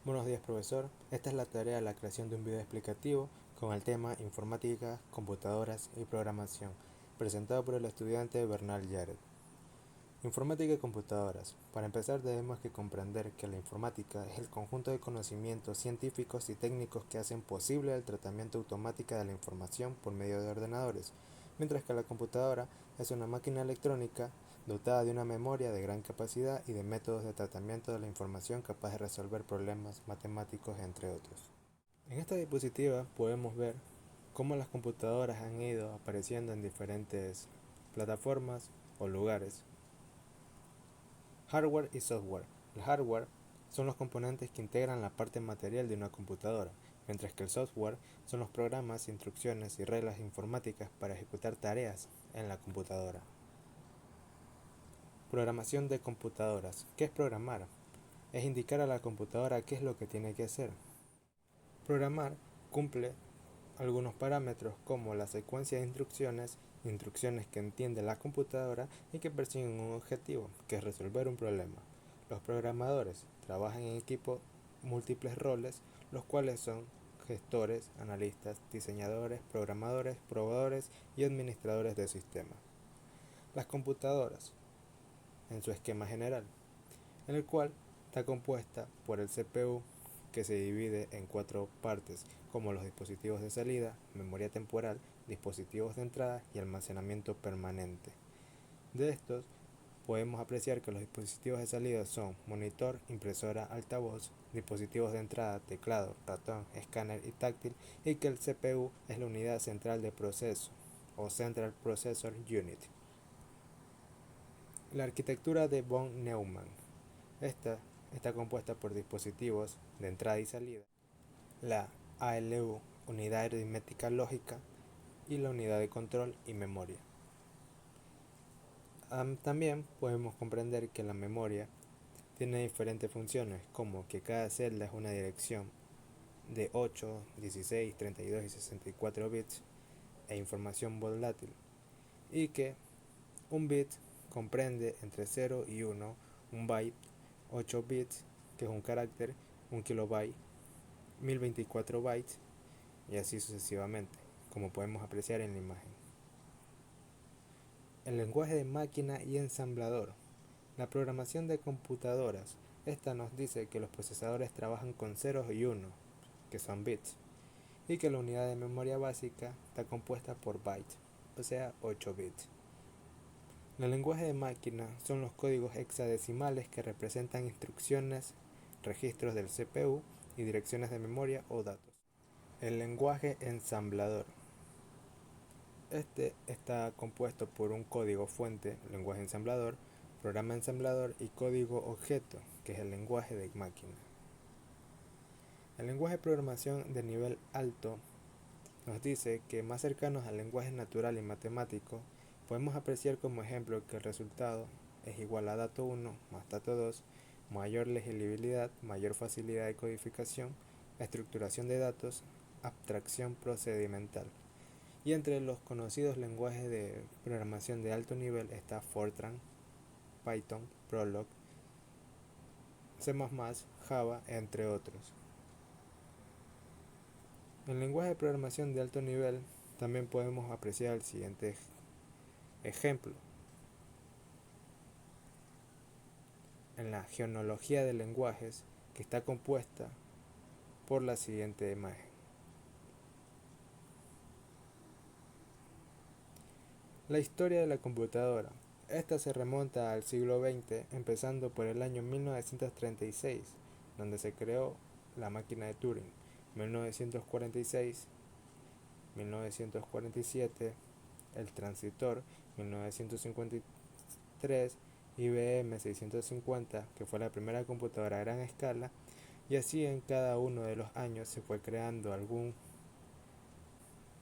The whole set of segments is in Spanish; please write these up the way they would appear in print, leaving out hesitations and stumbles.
Buenos días, profesor. Esta es la tarea de la creación de un video explicativo con el tema Informática, Computadoras y Programación, presentado por el estudiante Bernal Yared. Informática y computadoras. Para empezar, debemos comprender que la informática es el conjunto de conocimientos científicos y técnicos que hacen posible el tratamiento automático de la información por medio de ordenadores, mientras que la computadora es una máquina electrónica dotada de una memoria de gran capacidad y de métodos de tratamiento de la información capaz de resolver problemas matemáticos, entre otros. En esta diapositiva podemos ver cómo las computadoras han ido apareciendo en diferentes plataformas o lugares. Hardware y software. El hardware son los componentes que integran la parte material de una computadora, mientras que el software son los programas, instrucciones y reglas informáticas para ejecutar tareas en la computadora. Programación de computadoras. ¿Qué es programar? Es indicar a la computadora qué es lo que tiene que hacer. Programar cumple algunos parámetros como la secuencia de instrucciones que entiende la computadora y que persiguen un objetivo, que es resolver un problema. Los programadores trabajan en equipo múltiples roles, los cuales son gestores, analistas, diseñadores, programadores, probadores y administradores de sistemas. Las computadoras, en su esquema general, en el cual está compuesta por el CPU, que se divide en cuatro partes, como los dispositivos de salida, memoria temporal, dispositivos de entrada y almacenamiento permanente. De estos, podemos apreciar que los dispositivos de salida son monitor, impresora, altavoz, dispositivos de entrada, teclado, ratón, escáner y táctil, y que el CPU es la unidad central de proceso o Central Processor Unit. La arquitectura de von Neumann. Esta está compuesta por dispositivos de entrada y salida, la ALU, unidad aritmética lógica, y la unidad de control y memoria. También podemos comprender que la memoria tiene diferentes funciones, como que cada celda es una dirección de 8, 16, 32 y 64 bits e información volátil, y que un bit comprende entre 0 y 1, un byte, 8 bits, que es un carácter, un kilobyte, 1024 bytes y así sucesivamente, como podemos apreciar en la imagen. El lenguaje de máquina y ensamblador. La programación de computadoras. Esta nos dice que los procesadores trabajan con ceros y unos, que son bits, y que la unidad de memoria básica está compuesta por bytes, o sea 8 bits. El lenguaje de máquina son los códigos hexadecimales que representan instrucciones, registros del CPU y direcciones de memoria o datos. El lenguaje ensamblador. Este está compuesto por un código fuente, lenguaje ensamblador, programa ensamblador y código objeto, que es el lenguaje de máquina. El lenguaje de programación de nivel alto nos dice que más cercanos al lenguaje natural y matemático, podemos apreciar como ejemplo que el resultado es igual a dato 1 más dato 2, mayor legibilidad, mayor facilidad de codificación, estructuración de datos, abstracción procedimental. Y entre los conocidos lenguajes de programación de alto nivel está Fortran, Python, Prolog, C++, Java, entre otros. En el lenguaje de programación de alto nivel también podemos apreciar el siguiente ejemplo. En la genealogía de lenguajes, que está compuesta por la siguiente imagen. La historia de la computadora. Esta se remonta al siglo XX, empezando por el año 1936, donde se creó la máquina de Turing. 1946, 1947, el transistor, 1953, IBM 650, que fue la primera computadora a gran escala, y así en cada uno de los años se fue creando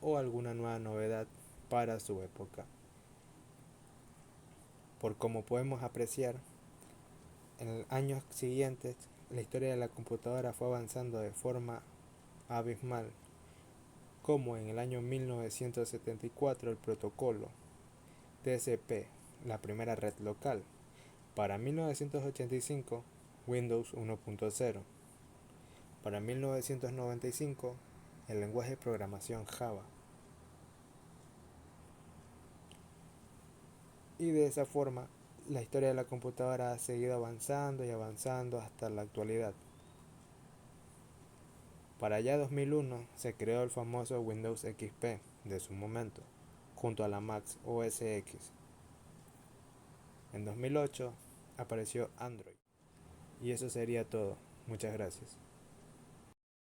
alguna nueva novedad para su época. Por como podemos apreciar, en los años siguientes la historia de la computadora fue avanzando de forma abismal, como en el año 1974 el protocolo TCP, la primera red local, para 1985 Windows 1.0, Para 1995, el lenguaje de programación Java. Y de esa forma, la historia de la computadora ha seguido avanzando y avanzando hasta la actualidad. Para ya 2001 se creó el famoso Windows XP de su momento, junto a la Mac OS X. En 2008 apareció Android. Y eso sería todo. Muchas gracias.